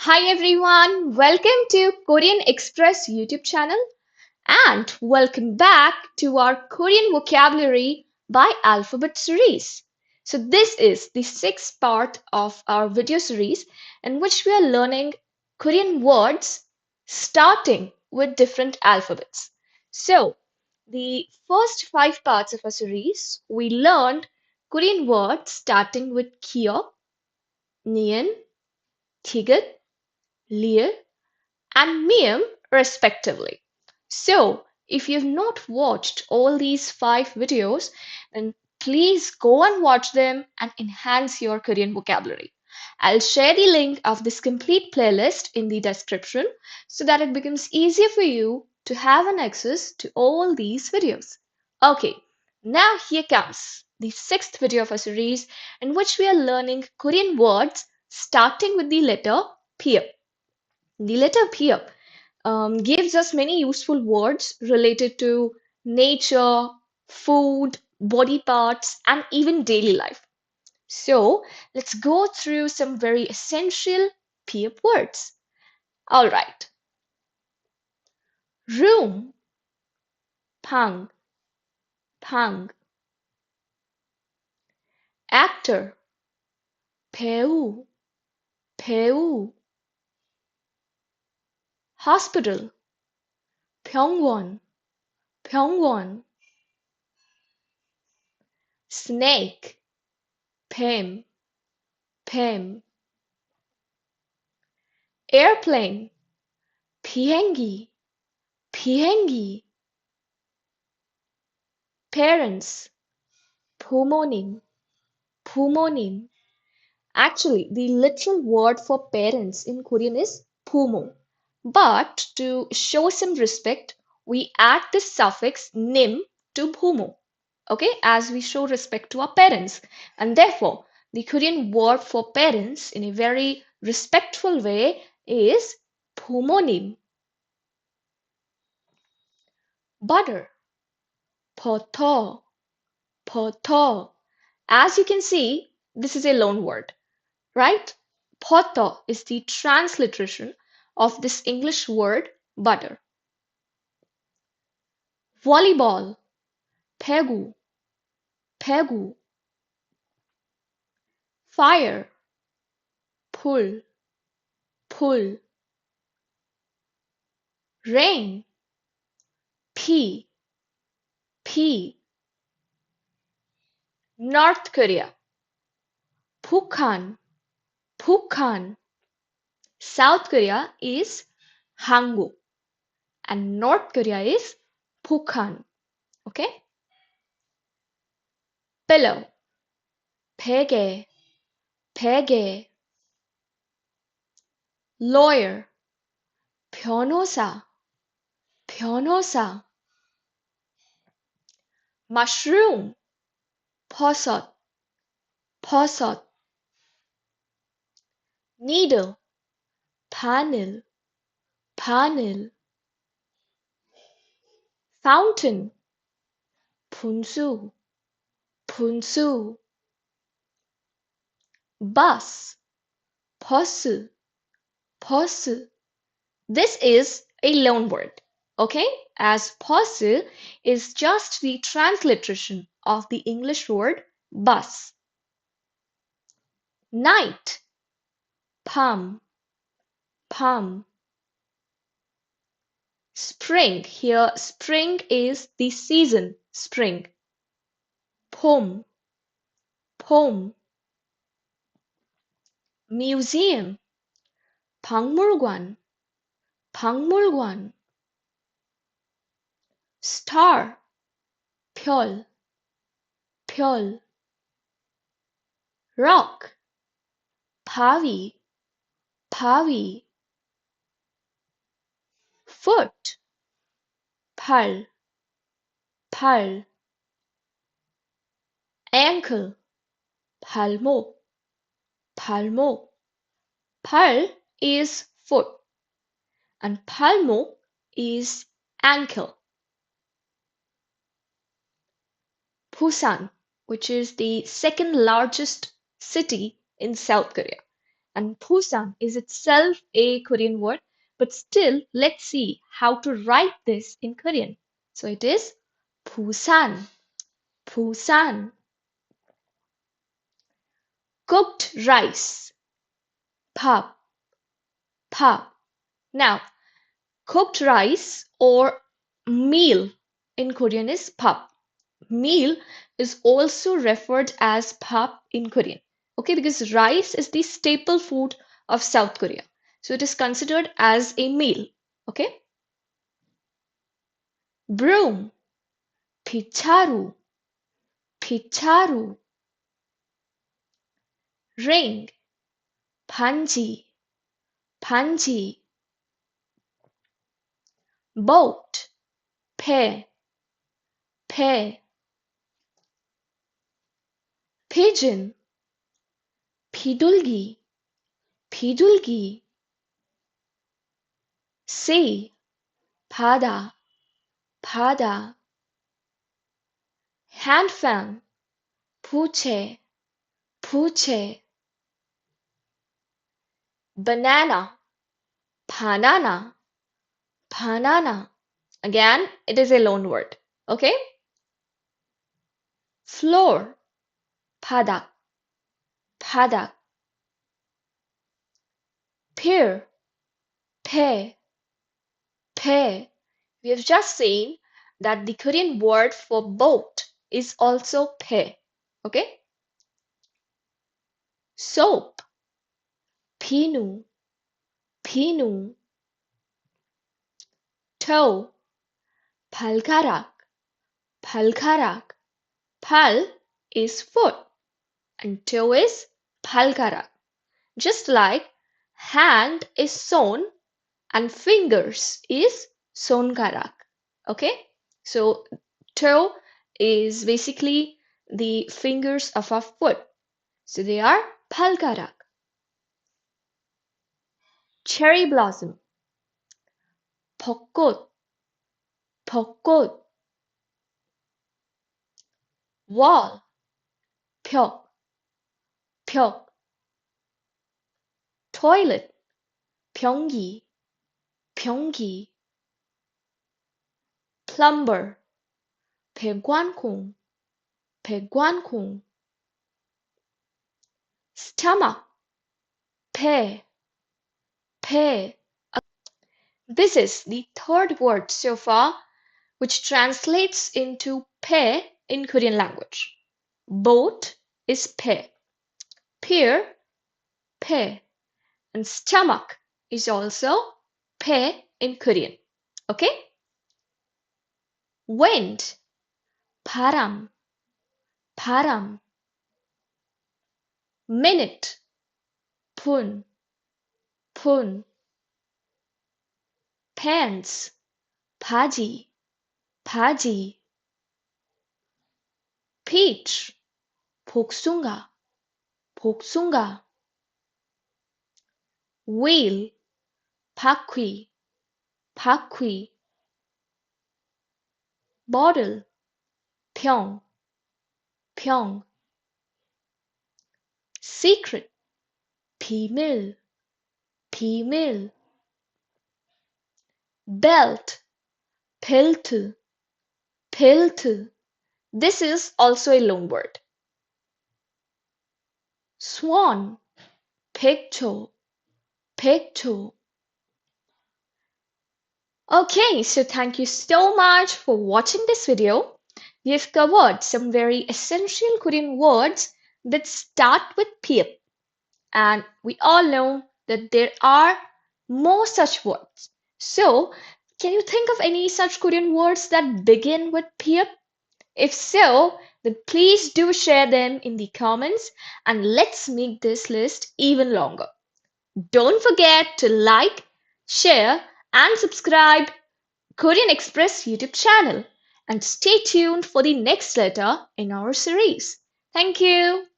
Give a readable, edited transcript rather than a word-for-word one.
Hi everyone, welcome to Korean Express YouTube channel and welcome back to our Korean vocabulary by alphabet series. So this is the sixth part of our video series in which we are learning Korean words starting with different alphabets. So the first five parts of our series we learned Korean words starting with Kyo, Nien, Tiget, Lear and Miem respectively. So, if you've not watched all these five videos, then please go and watch them and enhance your Korean vocabulary. I'll share the link of this complete playlist in the description so that it becomes easier for you to have an access to all these videos. Okay, now here comes the sixth video of our series in which we are learning Korean words starting with the letter P. The letter P gives us many useful words related to nature, food, body parts, and even daily life. So let's go through some very essential P words. All right. Room, pang, pang. Actor, 배우, 배우. Hospital, 병원, 병원. Snake, 뱀, 뱀. Airplane, 비행기, 비행기. Parents, 부모님, 부모님. Actually, the literal word for parents in Korean is 부모. But to show some respect, we add this suffix 님 to 부모. Okay, as we show respect to our parents. And therefore, the Korean word for parents in a very respectful way is 부모님. Butter, 버터, 버터. As you can see, this is a loan word, right? Butter is the transliteration of this English word butter. Volleyball, 배구, 배구. Fire, 불, 불. Rain, 비, 비. North Korea, 북한, 북한. South Korea is 한국 and North Korea is 북한. Okay? Pillow, 베개, 베개. Lawyer, 변호사, 변호사. Mushroom, 버섯, 버섯. Needle, 바늘, 바늘. Fountain, 분수, 분수. Bus, 버스, 버스. This is a loan word, okay? As 버스 is just the transliteration of the English word bus. Night, 밤, 밤. Spring, here spring is the season, spring. 봄, 봄. Museum, 박물관, 박물관. Star, 별, 별. Rock, 바위, 바위. Foot, 팔, 팔. Ankle, 발목, 발목. 발 is foot and 발목 is ankle. Busan, which is the second largest city in South Korea, and Busan is itself a Korean word, but still, let's see how to write this in Korean. So it is Busan, Busan. Cooked rice, 밥, 밥. Now, cooked rice or meal in Korean is 밥. Meal is also referred as 밥 in Korean. Okay, because rice is the staple food of South Korea. So it is considered as a meal. Okay. Broom, 피차루, 피차루. Ring, 반지, 반지. Boat, 배, 배. Pigeon, 비둘기, 비둘기. Sea, 바다, 바다. Hand fan, 부채, 부채. Banana, banana, banana. Again, it is a loan word. Okay? Floor, 바닥, 바닥. Pear, pear, pear. We have just seen that the Korean word for boat is also pear. Okay? Soap, 비누, 비누. Toe, 발가락, 발가락. 발 is foot and toe is 발가락. Just like hand is 손 and fingers is 손가락. Okay? So toe is basically the fingers of our foot. So they are 발가락. Cherry blossom, 벚꽃, 벚꽃. Wall, 벽, 벽. Toilet, 변기, 변기. Plumber, 배관공, 배관공. Stomach, 배, 배. This is the third word so far, which translates into 배 in Korean language. Boat is 배, pear, 배, and stomach is also 배 in Korean. Okay? Wind, 바람, 바람. Minute, 분, 분. Pants, 바지, 바지. Peach, 복숭아, 복숭아. Wheel, 바퀴, 바퀴. Bottle, 병, 병. Secret, 비밀, 비밀. Belt, 벨트, 벨트. This is also a loan word. Swan, 백조, 백조. Okay, so thank you so much for watching this video. We have covered some very essential Korean words that start with Pear. And we all know that there are more such words. So, can you think of any such Korean words that begin with Pear? If so, then please do share them in the comments and let's make this list even longer. Don't forget to like, share, and subscribe Korean Express YouTube channel and stay tuned for the next letter in our series. Thank you.